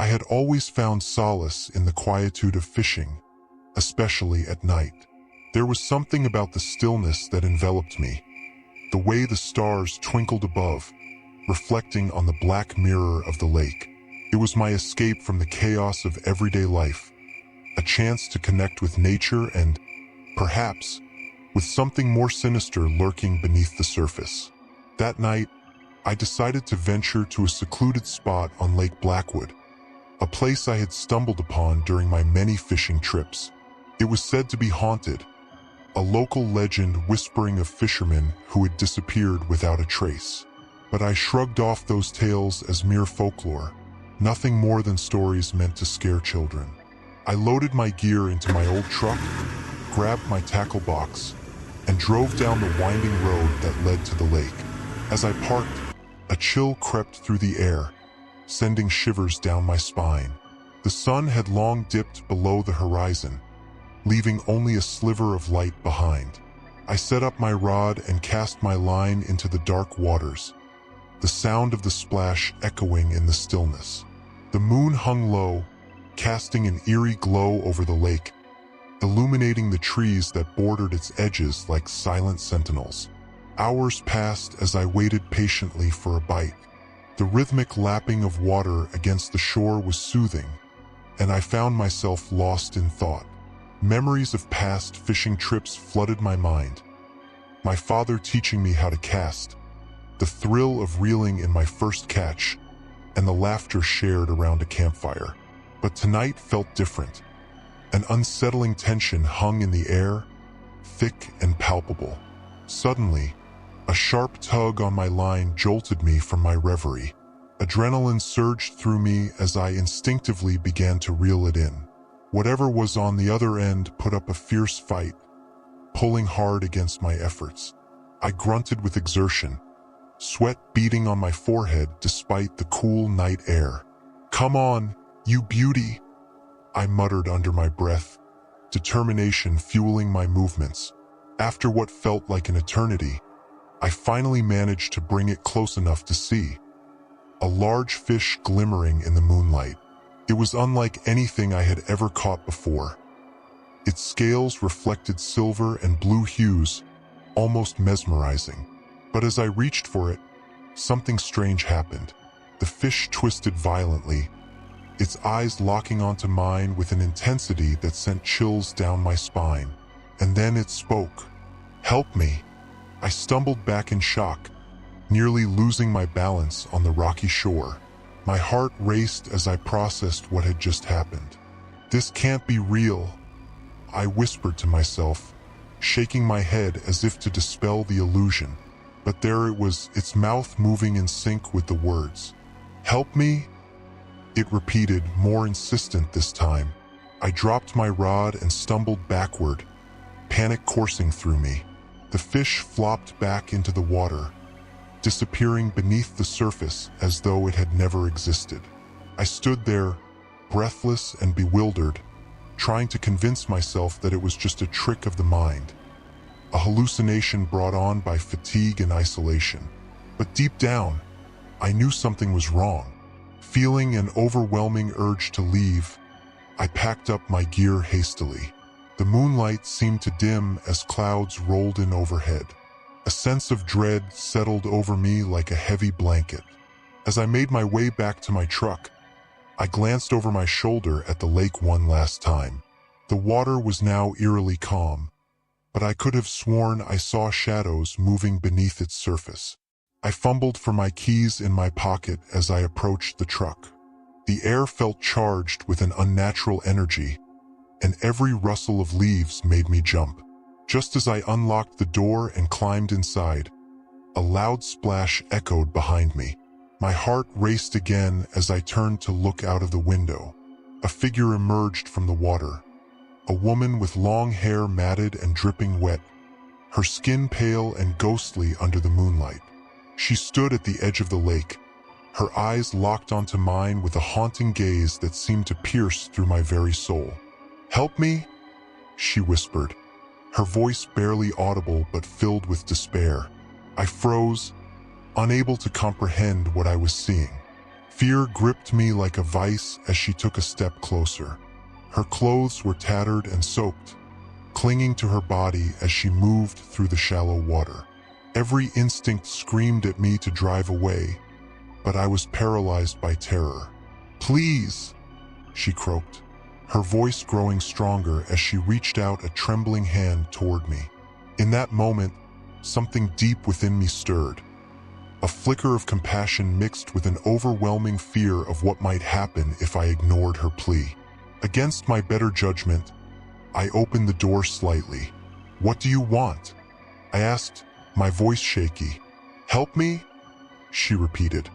I had always found solace in the quietude of fishing, especially at night. There was something about the stillness that enveloped me, the way the stars twinkled above, reflecting on the black mirror of the lake. It was my escape from the chaos of everyday life, a chance to connect with nature and, perhaps, with something more sinister lurking beneath the surface. That night, I decided to venture to a secluded spot on Lake Blackwood, a place I had stumbled upon during my many fishing trips. It was said to be haunted, a local legend whispering of fishermen who had disappeared without a trace. But I shrugged off those tales as mere folklore, nothing more than stories meant to scare children. I loaded my gear into my old truck, grabbed my tackle box, and drove down the winding road that led to the lake. As I parked, a chill crept through the air, sending shivers down my spine. The sun had long dipped below the horizon, leaving only a sliver of light behind. I set up my rod and cast my line into the dark waters, the sound of the splash echoing in the stillness. The moon hung low, casting an eerie glow over the lake, illuminating the trees that bordered its edges like silent sentinels. Hours passed as I waited patiently for a bite. The rhythmic lapping of water against the shore was soothing, and I found myself lost in thought. Memories of past fishing trips flooded my mind. My father teaching me how to cast, the thrill of reeling in my first catch, and the laughter shared around a campfire. But tonight felt different. An unsettling tension hung in the air, thick and palpable. Suddenly, a sharp tug on my line jolted me from my reverie. Adrenaline surged through me as I instinctively began to reel it in. Whatever was on the other end put up a fierce fight, pulling hard against my efforts. I grunted with exertion, sweat beading on my forehead despite the cool night air. "Come on, you beauty," I muttered under my breath, determination fueling my movements. After what felt like an eternity, I finally managed to bring it close enough to see. A large fish glimmering in the moonlight. It was unlike anything I had ever caught before. Its scales reflected silver and blue hues, almost mesmerizing. But as I reached for it, something strange happened. The fish twisted violently, its eyes locking onto mine with an intensity that sent chills down my spine. And then it spoke. "Help me." I stumbled back in shock, nearly losing my balance on the rocky shore. My heart raced as I processed what had just happened. "This can't be real," I whispered to myself, shaking my head as if to dispel the illusion. But there it was, its mouth moving in sync with the words. "Help me?" It repeated, more insistent this time. I dropped my rod and stumbled backward, panic coursing through me. The fish flopped back into the water, disappearing beneath the surface as though it had never existed. I stood there, breathless and bewildered, trying to convince myself that it was just a trick of the mind, a hallucination brought on by fatigue and isolation. But deep down, I knew something was wrong. Feeling an overwhelming urge to leave, I packed up my gear hastily. The moonlight seemed to dim as clouds rolled in overhead. A sense of dread settled over me like a heavy blanket. As I made my way back to my truck, I glanced over my shoulder at the lake one last time. The water was now eerily calm, but I could have sworn I saw shadows moving beneath its surface. I fumbled for my keys in my pocket as I approached the truck. The air felt charged with an unnatural energy, and every rustle of leaves made me jump. Just as I unlocked the door and climbed inside, a loud splash echoed behind me. My heart raced again as I turned to look out of the window. A figure emerged from the water, a woman with long hair matted and dripping wet, her skin pale and ghostly under the moonlight. She stood at the edge of the lake, her eyes locked onto mine with a haunting gaze that seemed to pierce through my very soul. "Help me?" she whispered, her voice barely audible but filled with despair. I froze, unable to comprehend what I was seeing. Fear gripped me like a vice as she took a step closer. Her clothes were tattered and soaked, clinging to her body as she moved through the shallow water. Every instinct screamed at me to drive away, but I was paralyzed by terror. "Please," she croaked, her voice growing stronger as she reached out a trembling hand toward me. In that moment, something deep within me stirred. A flicker of compassion mixed with an overwhelming fear of what might happen if I ignored her plea. Against my better judgment, I opened the door slightly. "What do you want?" I asked, my voice shaky. "Help me?" she repeated,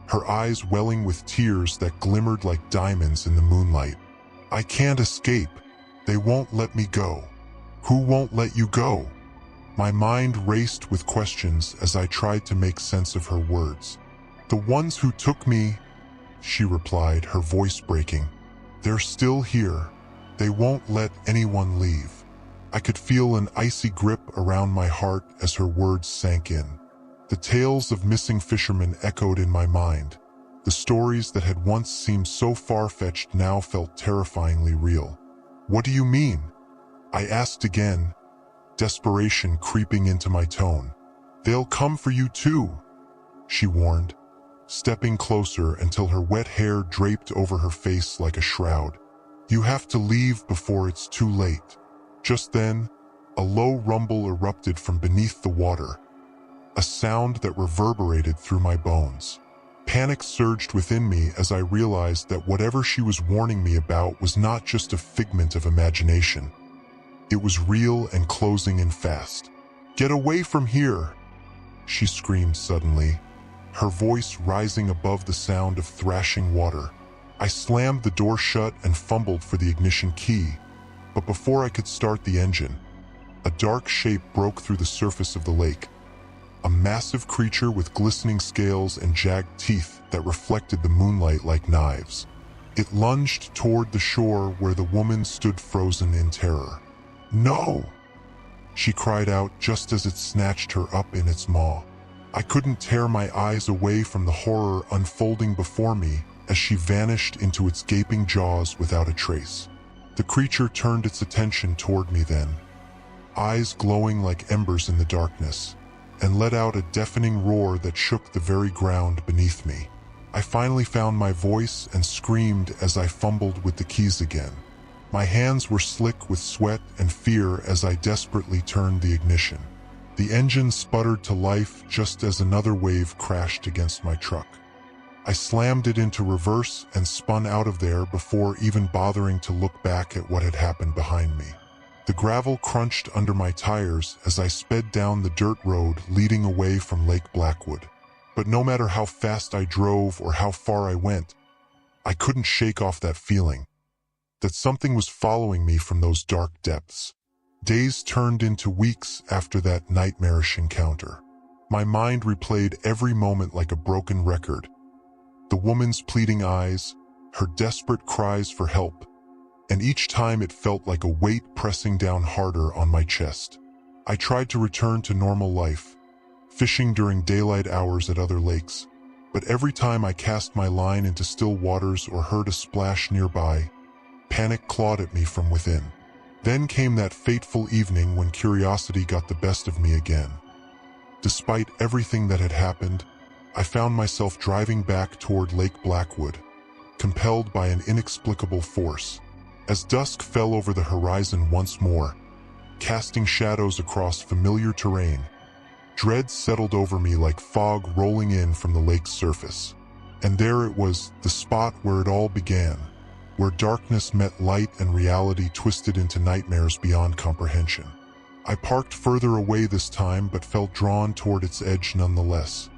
her eyes welling with tears that glimmered like diamonds in the moonlight. "I can't escape. They won't let me go." "Who won't let you go?" My mind raced with questions as I tried to make sense of her words. "The ones who took me," she replied, her voice breaking. "They're still here. They won't let anyone leave." I could feel an icy grip around my heart as her words sank in. The tales of missing fishermen echoed in my mind. The stories that had once seemed so far-fetched now felt terrifyingly real. "What do you mean?" I asked again, desperation creeping into my tone. "They'll come for you too," she warned, stepping closer until her wet hair draped over her face like a shroud. "You have to leave before it's too late." Just then, a low rumble erupted from beneath the water, a sound that reverberated through my bones. Panic surged within me as I realized that whatever she was warning me about was not just a figment of imagination. It was real and closing in fast. "Get away from here!" she screamed suddenly, her voice rising above the sound of thrashing water. I slammed the door shut and fumbled for the ignition key, but before I could start the engine, a dark shape broke through the surface of the lake. A massive creature with glistening scales and jagged teeth that reflected the moonlight like knives. It lunged toward the shore where the woman stood frozen in terror. "No!" she cried out just as it snatched her up in its maw. I couldn't tear my eyes away from the horror unfolding before me as she vanished into its gaping jaws without a trace. The creature turned its attention toward me then, eyes glowing like embers in the darkness, and let out a deafening roar that shook the very ground beneath me. I finally found my voice and screamed as I fumbled with the keys again. My hands were slick with sweat and fear as I desperately turned the ignition. The engine sputtered to life just as another wave crashed against my truck. I slammed it into reverse and spun out of there before even bothering to look back at what had happened behind me. The gravel crunched under my tires as I sped down the dirt road leading away from Lake Blackwood. But no matter how fast I drove or how far I went, I couldn't shake off that feeling that something was following me from those dark depths. Days turned into weeks after that nightmarish encounter. My mind replayed every moment like a broken record. The woman's pleading eyes, her desperate cries for help, and each time it felt like a weight pressing down harder on my chest. I tried to return to normal life, fishing during daylight hours at other lakes, but every time I cast my line into still waters or heard a splash nearby, panic clawed at me from within. Then came that fateful evening when curiosity got the best of me again. Despite everything that had happened, I found myself driving back toward Lake Blackwood, compelled by an inexplicable force. As dusk fell over the horizon once more, casting shadows across familiar terrain, dread settled over me like fog rolling in from the lake's surface. And there it was, the spot where it all began, where darkness met light and reality twisted into nightmares beyond comprehension. I parked further away this time but felt drawn toward its edge nonetheless.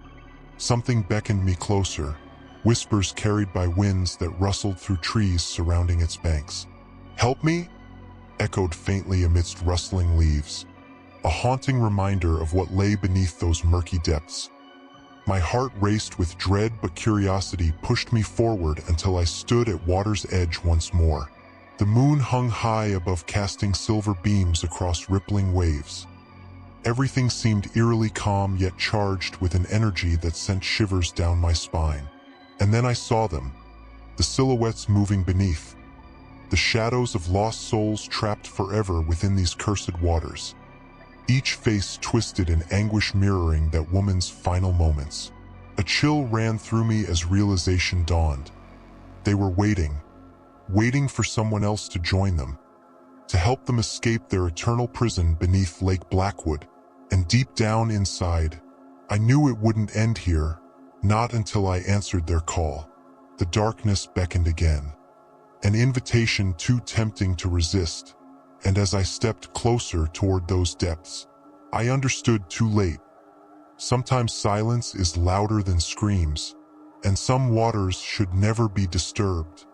Something beckoned me closer, whispers carried by winds that rustled through trees surrounding its banks. "Help me?" echoed faintly amidst rustling leaves, a haunting reminder of what lay beneath those murky depths. My heart raced with dread, but curiosity pushed me forward until I stood at water's edge once more. The moon hung high above, casting silver beams across rippling waves. Everything seemed eerily calm yet charged with an energy that sent shivers down my spine. And then I saw them, the silhouettes moving beneath, the shadows of lost souls trapped forever within these cursed waters. Each face twisted in anguish mirroring that woman's final moments. A chill ran through me as realization dawned. They were waiting for someone else to join them, to help them escape their eternal prison beneath Lake Blackwood. And deep down inside, I knew it wouldn't end here, not until I answered their call. The darkness beckoned again, an invitation too tempting to resist. And as I stepped closer toward those depths, I understood too late. Sometimes silence is louder than screams, and some waters should never be disturbed.